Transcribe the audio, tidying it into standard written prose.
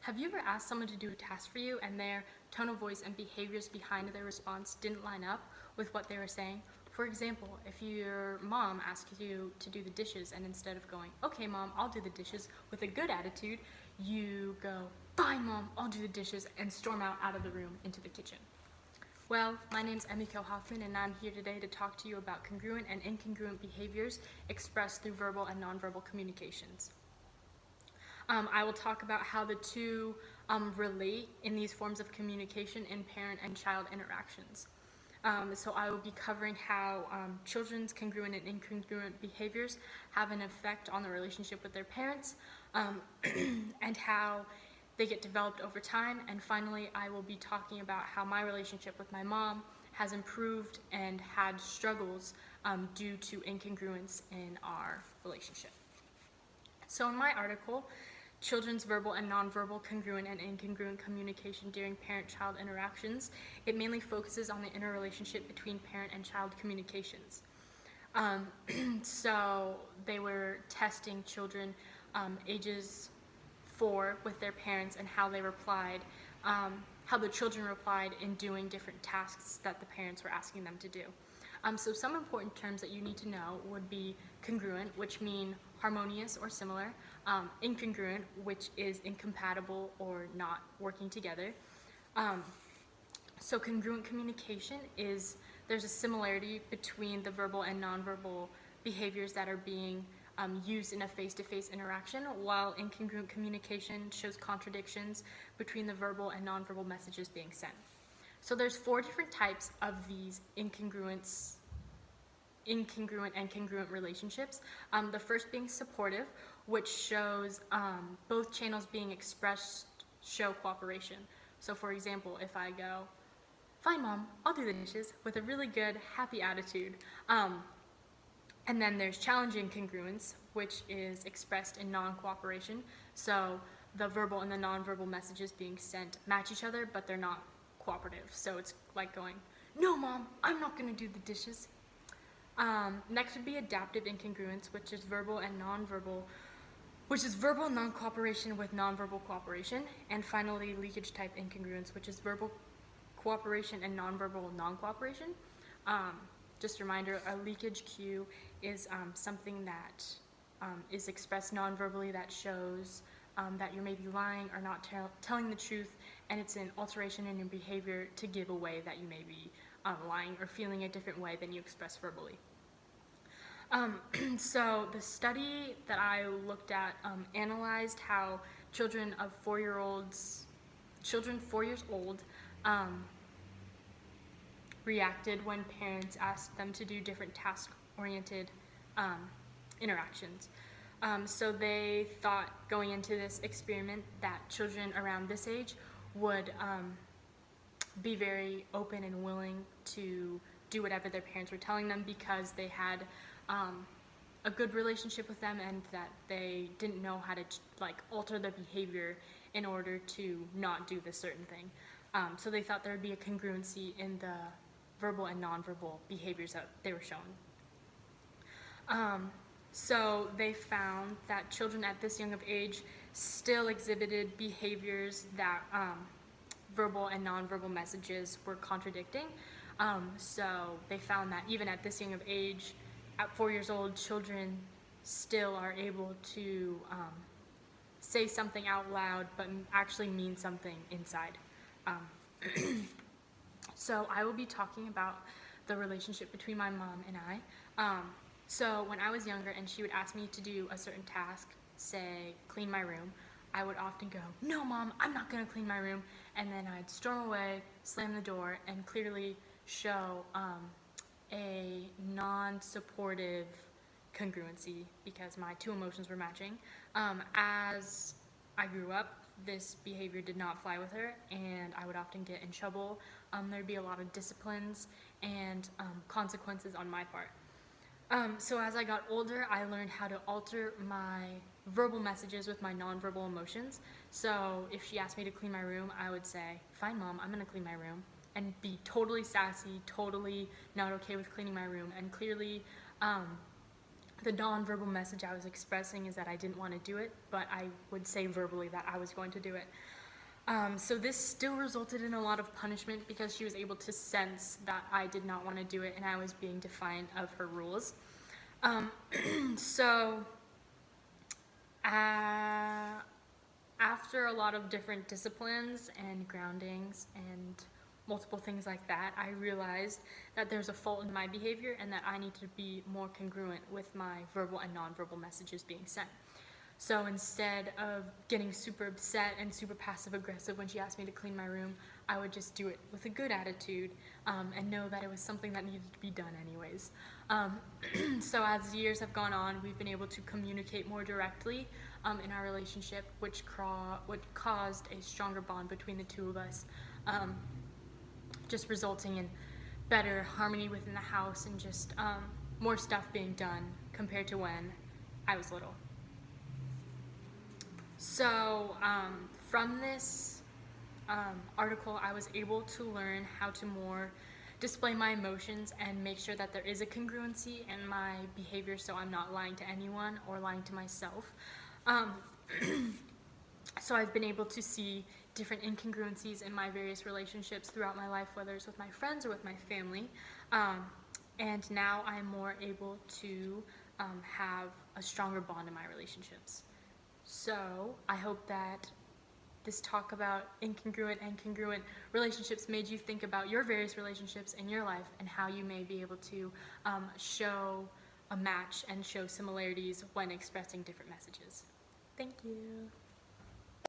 Have you ever asked someone to do a task for you and their tone of voice and behaviors behind their response didn't line up with what they were saying? For example, if your mom asks you to do the dishes and instead of going, "Okay, Mom, I'll do the dishes," with a good attitude, you go, "Fine, Mom, I'll do the dishes," and storm out of the room into the kitchen. Well, my name's Emiko Hoffman, and I'm here today to talk to you about congruent and incongruent behaviors expressed through verbal and nonverbal communications. I will talk about how the two relate in these forms of communication in parent and child interactions. So I will be covering how children's congruent and incongruent behaviors have an effect on the relationship with their parents and how they get developed over time. And finally, I will be talking about how my relationship with my mom has improved and had struggles due to incongruence in our relationship. So in my article, Children's Verbal and Nonverbal Congruent and Incongruent Communication During Parent-Child Interactions, it mainly focuses on the interrelationship between parent and child communications. So they were testing children ages 4 with their parents and how they replied, how the children replied in doing different tasks that the parents were asking them to do. So some important terms that you need to know would be congruent, which mean harmonious or similar, incongruent, which is incompatible or not working together. So congruent communication is, there's a similarity between the verbal and nonverbal behaviors that are being used in a face-to-face interaction, while incongruent communication shows contradictions between the verbal and nonverbal messages being sent. So there's 4 different types of these incongruent and congruent relationships. The first being supportive, which shows both channels being expressed show cooperation. So for example, if I go, "Fine, Mom, I'll do the dishes," with a really good, happy attitude. And then there's challenging congruence, which is expressed in non-cooperation. So the verbal and the nonverbal messages being sent match each other, but they're not cooperative. So it's like going, "No, Mom, I'm not going to do the dishes." Next would be adaptive incongruence, which is verbal and nonverbal, which is verbal non-cooperation with nonverbal cooperation. And finally, leakage type incongruence, which is verbal cooperation and nonverbal non-cooperation. Just a reminder, a leakage cue is something that is expressed non-verbally that shows that you're maybe lying or not telling the truth, and it's an alteration in your behavior to give away that you may be lying or feeling a different way than you express verbally. So the study that I looked at analyzed how children 4 years old reacted when parents asked them to do different task-oriented interactions. So they thought going into this experiment that children around this age would be very open and willing to do whatever their parents were telling them because they had a good relationship with them and that they didn't know how to alter their behavior in order to not do this certain thing. So they thought there would be a congruency in the verbal and nonverbal behaviors that they were shown. So they found that children at this young of age still exhibited behaviors that verbal and nonverbal messages were contradicting. So they found that even at this young of age, at 4 years old, children still are able to say something out loud but actually mean something inside. So I will be talking about the relationship between my mom and I. So when I was younger and she would ask me to do a certain task, say clean my room, I would often go, "No, Mom, I'm not going to clean my room," and then I'd storm away, slam the door, and clearly show a non-supportive congruency because my 2 emotions were matching. As I grew up, this behavior did not fly with her, and I would often get in trouble. There'd be a lot of disciplines and consequences on my part. So as I got older, I learned how to alter my verbal messages with my nonverbal emotions. So if she asked me to clean my room, I would say, "Fine, Mom, I'm going to clean my room," and be totally sassy, totally not okay with cleaning my room, and clearly the nonverbal message I was expressing is that I didn't want to do it, but I would say verbally that I was going to do it. So this still resulted in a lot of punishment because she was able to sense that I did not want to do it and I was being defiant of her rules. So after a lot of different disciplines and groundings and multiple things like that, I realized that there's a fault in my behavior and that I need to be more congruent with my verbal and nonverbal messages being sent. So instead of getting super upset and super passive aggressive when she asked me to clean my room, I would just do it with a good attitude and know that it was something that needed to be done anyways. So as the years have gone on, we've been able to communicate more directly in our relationship, which caused a stronger bond between the two of us, just resulting in better harmony within the house and just more stuff being done compared to when I was little. So from this article, I was able to learn how to more display my emotions and make sure that there is a congruency in my behavior so I'm not lying to anyone or lying to myself. So I've been able to see different incongruencies in my various relationships throughout my life, whether it's with my friends or with my family. And now I'm more able to have a stronger bond in my relationships. So I hope that this talk about incongruent and congruent relationships made you think about your various relationships in your life and how you may be able to show a match and show similarities when expressing different messages. Thank you.